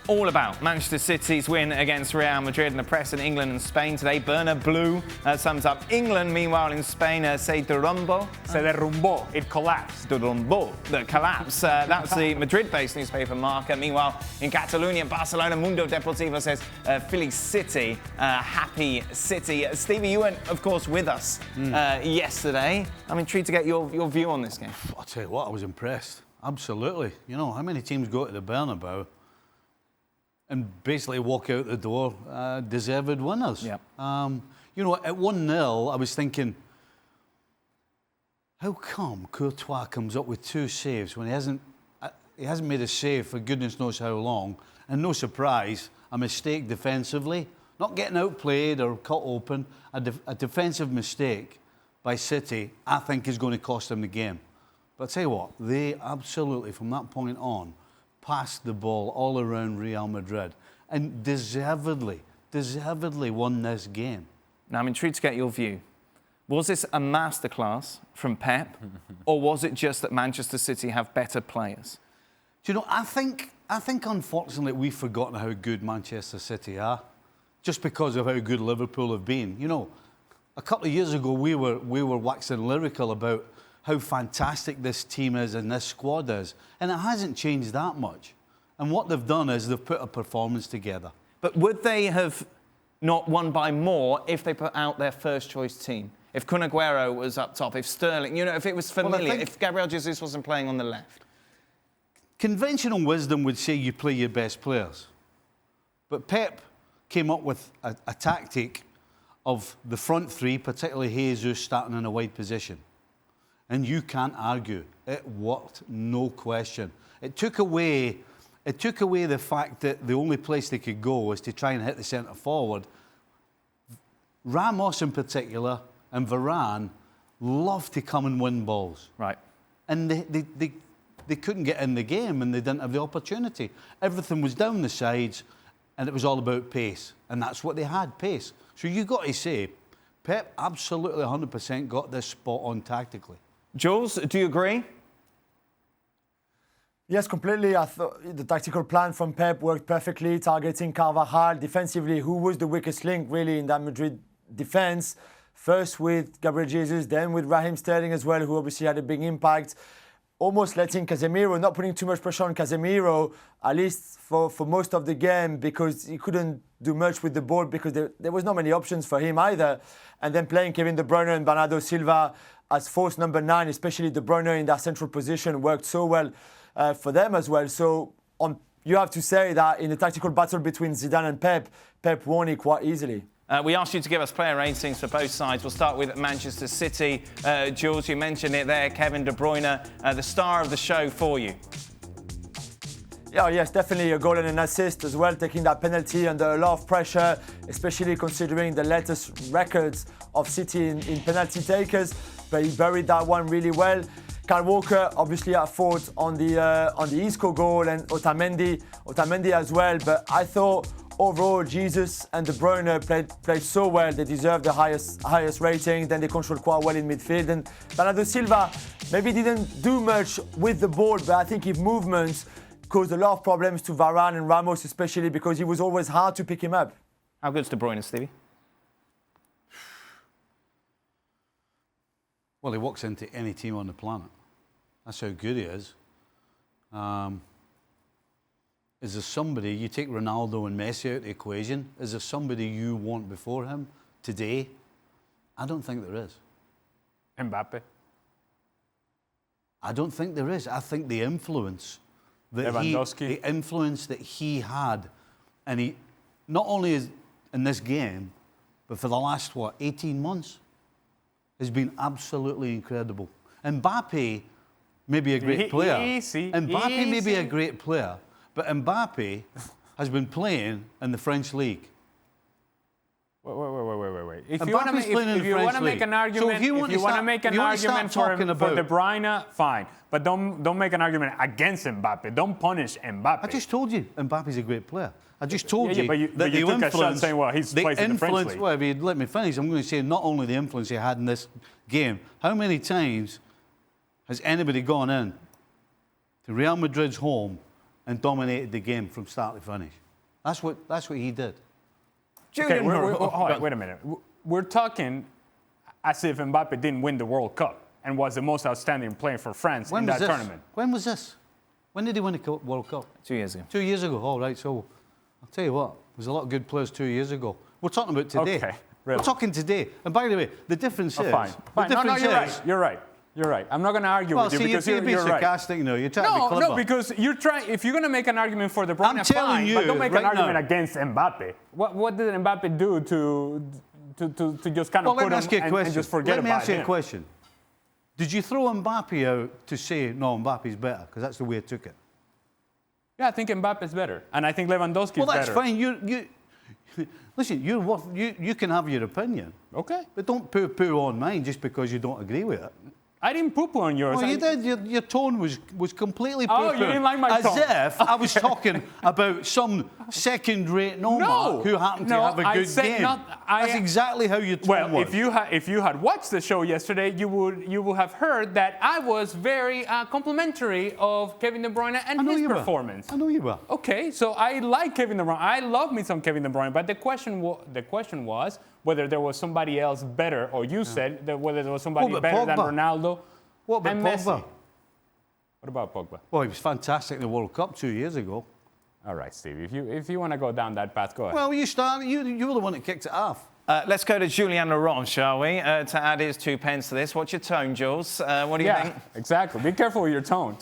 all about Manchester City's win against Real Madrid in the press in England and Spain today. Bernabeu sums up England. Meanwhile, in Spain, se derrumbó. Se derrumbó. It collapsed. Derrumbó. The collapse. That's the Madrid-based newspaper Marca. Meanwhile, in Catalonia, Barcelona, Mundo Deportivo says Feliz City, happy City. Stevie, you went, of course, with us yesterday. I'm intrigued to get your view on this game. I'll tell you what, I was impressed. Absolutely. You know, how many teams go to the Bernabeu and basically walk out the door deserved winners? Yeah. You know, at 1-0, I was thinking, how come Courtois comes up with 2 saves when he hasn't made a save for goodness knows how long? And no surprise, a mistake defensively, not getting outplayed or cut open, a defensive mistake by City, I think is going to cost them the game. But I'll tell you what, they absolutely, from that point on, passed the ball all around Real Madrid and deservedly won this game. Now, I'm intrigued to get your view. Was this a masterclass from Pep, or was it just that Manchester City have better players? Do you know, I think unfortunately we've forgotten how good Manchester City are, just because of how good Liverpool have been. You know, a couple of years ago we were waxing lyrical about how fantastic this team is and this squad is. And it hasn't changed that much. And what they've done is they've put a performance together. But would they have not won by more if they put out their first-choice team? If Kun Aguero was up top, if Sterling, you know, if it was familiar, if Gabriel Jesus wasn't playing on the left? Conventional wisdom would say you play your best players. But Pep came up with a tactic of the front 3, particularly Jesus, starting in a wide position. And you can't argue. It worked, no question. It took away the fact that the only place they could go was to try and hit the centre forward. Ramos in particular and Varane loved to come and win balls. Right. And they couldn't get in the game and they didn't have the opportunity. Everything was down the sides and it was all about pace. And that's what they had, pace. So you got to say, Pep absolutely 100% got this spot on tactically. Jules, do you agree? Yes, completely. I thought the tactical plan from Pep worked perfectly, targeting Carvajal defensively, who was the weakest link really in that Madrid defence. First with Gabriel Jesus, then with Raheem Sterling as well, who obviously had a big impact. Almost letting Casemiro, not putting too much pressure on Casemiro, at least for most of the game, because he couldn't do much with the ball because there was not many options for him either. And then playing Kevin De Bruyne and Bernardo Silva as false number 9, especially De Bruyne in that central position, worked so well for them as well. So you have to say that in the tactical battle between Zidane and Pep won it quite easily. We asked you to give us player ratings for both sides. We'll start with Manchester City. Jules, you mentioned it there. Kevin De Bruyne, the star of the show for you. Yeah, yes, definitely a goal and an assist as well, taking that penalty under a lot of pressure, especially considering the latest records of City in penalty takers. But he buried that one really well. Kyle Walker obviously at fault on the Isco goal, and Otamendi as well. But I thought overall Jesus and De Bruyne played so well. They deserve the highest rating. Then they controlled quite well in midfield. And Bernardo Silva maybe didn't do much with the ball, but I think his movements caused a lot of problems to Varane and Ramos, especially because it was always hard to pick him up. How good's De Bruyne, Stevie? Well, he walks into any team on the planet. That's how good he is. Is there somebody, you take Ronaldo and Messi out of the equation, is there somebody you want before him today? I don't think there is. Mbappe. I don't think there is. I think the influence that he had, and he not only is in this game, but for the last 18 months, has been absolutely incredible. Mbappe may be a great player. Mbappe may be a great player, but Mbappe has been playing in the French league. Wait. If you want to make an argument, for De Bruyne, fine. But don't make an argument against Mbappe. Don't punish Mbappe. I just told you Mbappe's a great player. I just told you that you took a shot saying, well, he's plays in the French league. Well, if you'd let me finish, I'm going to say not only the influence he had in this game, how many times has anybody gone in to Real Madrid's home and dominated the game from start to finish. That's what he did. Julien, wait a minute. We're talking as if Mbappe didn't win the World Cup and was the most outstanding player for France in that tournament. When was this? When did he win the World Cup? 2 years ago. 2 years ago. All right. So I'll tell you what. There's a lot of good players 2 years ago. We're talking about today. Okay, really? We're talking today. And by the way, the difference is... Fine. No, you're right. You're right. I'm not going to argue with you because you're right. Sarcastic, you know. You're trying to be clever. No, because you're trying... If you're going to make an argument for De Bruyne, I'm telling you, but don't make an argument now. against Mbappe. What did Mbappe do to just kind of put him and just forget about him? Let me ask you a question. Did you throw Mbappe out to say, no, Mbappe's better? Because that's the way I took it. Yeah, I think Mbappe's better. And I think Lewandowski's better. Well, that's fine. Listen, you can have your opinion. Okay. But don't poo-poo on mine just because you don't agree with it. I didn't poo-poo on yours. Well, you did. Your tone was completely poo-poo. Oh, you didn't like my tone? As if I was talking about some second-rate nomad who happened to have a good game. That's exactly how your tone was. If you had watched the show yesterday, you would have heard that I was very complimentary of Kevin De Bruyne and his performance. I know you were. Okay, so I like Kevin De Bruyne. I love me some Kevin De Bruyne. But the question was whether there was somebody else better, or you said that whether there was somebody better than Ronaldo and Messi. Pogba? What about Pogba? Well, he was fantastic in the World Cup 2 years ago. All right, Steve. If you want to go down that path, go ahead. Well, you started. You were the one that kicked it off. Let's go to Julien Laurent, shall we, to add his 2 pence to this. What's your tone, Jules? What do you think? Exactly. Be careful with your tone.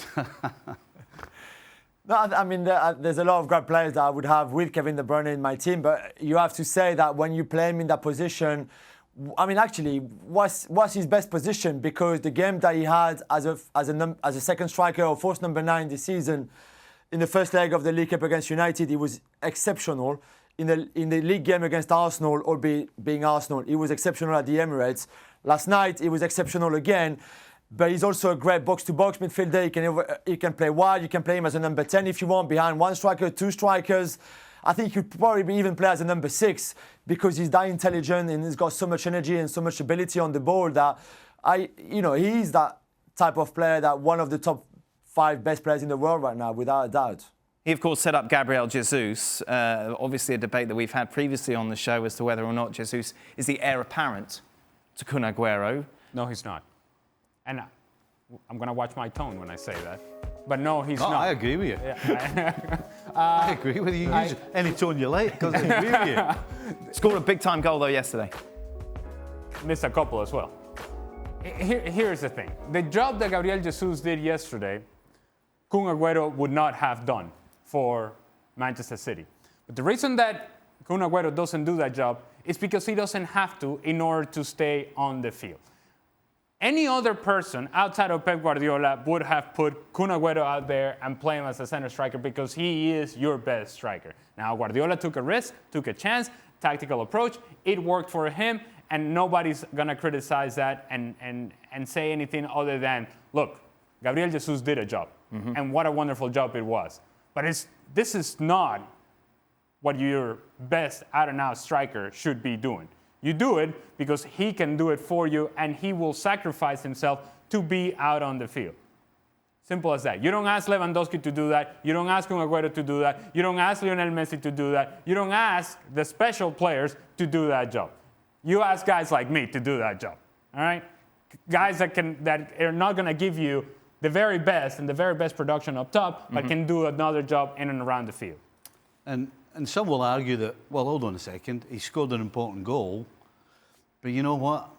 No, I mean, there's a lot of great players that I would have with Kevin De Bruyne in my team, but you have to say that when you play him in that position, I mean, actually, what's his best position? Because the game that he had as a second striker or false number 9 this season, in the first leg of the League Cup against United, he was exceptional. In the league game against Arsenal, albeit being Arsenal, he was exceptional at the Emirates. Last night, he was exceptional again. But he's also a great box-to-box midfielder. He can play wide. You can play him as a number 10 if you want, behind one striker, 2 strikers. I think he could probably even play as a number 6 because he's that intelligent and he's got so much energy and so much ability on the ball that he's that type of player that one of the top 5 best players in the world right now, without a doubt. He, of course, set up Gabriel Jesus. Obviously, a debate that we've had previously on the show as to whether or not Jesus is the heir apparent to Kun Aguero. No, he's not. And I'm going to watch my tone when I say that. But no, he's not. I agree with you. Yeah. I agree with you. Use any tone you like, because I agree with you. Scored a big-time goal, though, yesterday. Missed a couple as well. Here's the thing. The job that Gabriel Jesus did yesterday, Kun Aguero would not have done for Manchester City. But the reason that Kun Aguero doesn't do that job is because he doesn't have to in order to stay on the field. Any other person outside of Pep Guardiola would have put Kun Aguero out there and play him as a center striker because he is your best striker. Now, Guardiola took a risk, took a chance, tactical approach. It worked for him, and nobody's going to criticize that and say anything other than, look, Gabriel Jesus did a job, and what a wonderful job it was. But this is not what your best out-and-out striker should be doing. You do it because he can do it for you, and he will sacrifice himself to be out on the field. Simple as that. You don't ask Lewandowski to do that. You don't ask Kun Aguero to do that. You don't ask Lionel Messi to do that. You don't ask the special players to do that job. You ask guys like me to do that job. All right? Guys that are not going to give you the very best and the very best production up top, but can do another job in and around the field. And some will argue that, well, hold on a second, he scored an important goal, but you know what?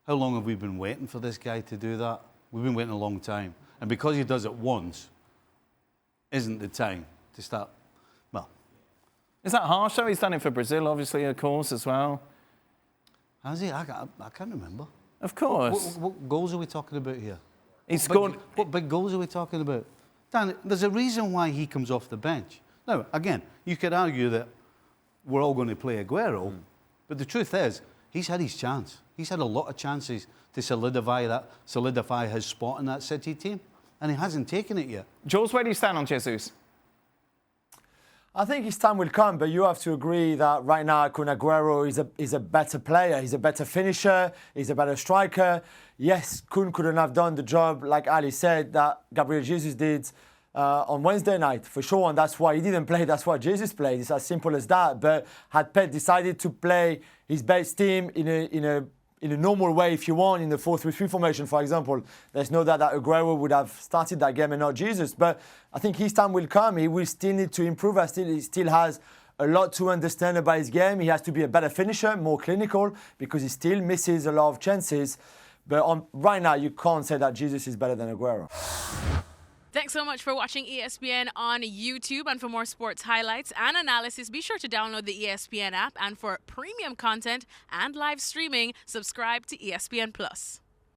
How long have we been waiting for this guy to do that? We've been waiting a long time. And because he does it once, isn't the time to start, well. Is that harsh, though? He's done it for Brazil, obviously, of course, as well. Has he? I can't remember. Of course. What goals are we talking about here? He scored. What big goals are we talking about? Dan, there's a reason why he comes off the bench. Now, again, you could argue that we're all going to play Aguero, but the truth is, he's had his chance. He's had a lot of chances to solidify his spot in that City team, and he hasn't taken it yet. Jules, where do you stand on Jesus? I think his time will come, but you have to agree that right now Kun Aguero is a better player. He's a better finisher. He's a better striker. Yes, Kun couldn't have done the job, like Ali said, that Gabriel Jesus did on Wednesday night, for sure, and that's why he didn't play. That's why Jesus played. It's as simple as that. But had Pep decided to play his best team in a normal way, if you want, in the 4-3-3 formation, for example, there's no doubt that Aguero would have started that game and not Jesus. But I think his time will come. He will still need to improve. He still has a lot to understand about his game. He has to be a better finisher, more clinical, because he still misses a lot of chances. But right now, you can't say that Jesus is better than Aguero. Thanks so much for watching ESPN on YouTube. And for more sports highlights and analysis, be sure to download the ESPN app. And for premium content and live streaming, subscribe to ESPN Plus.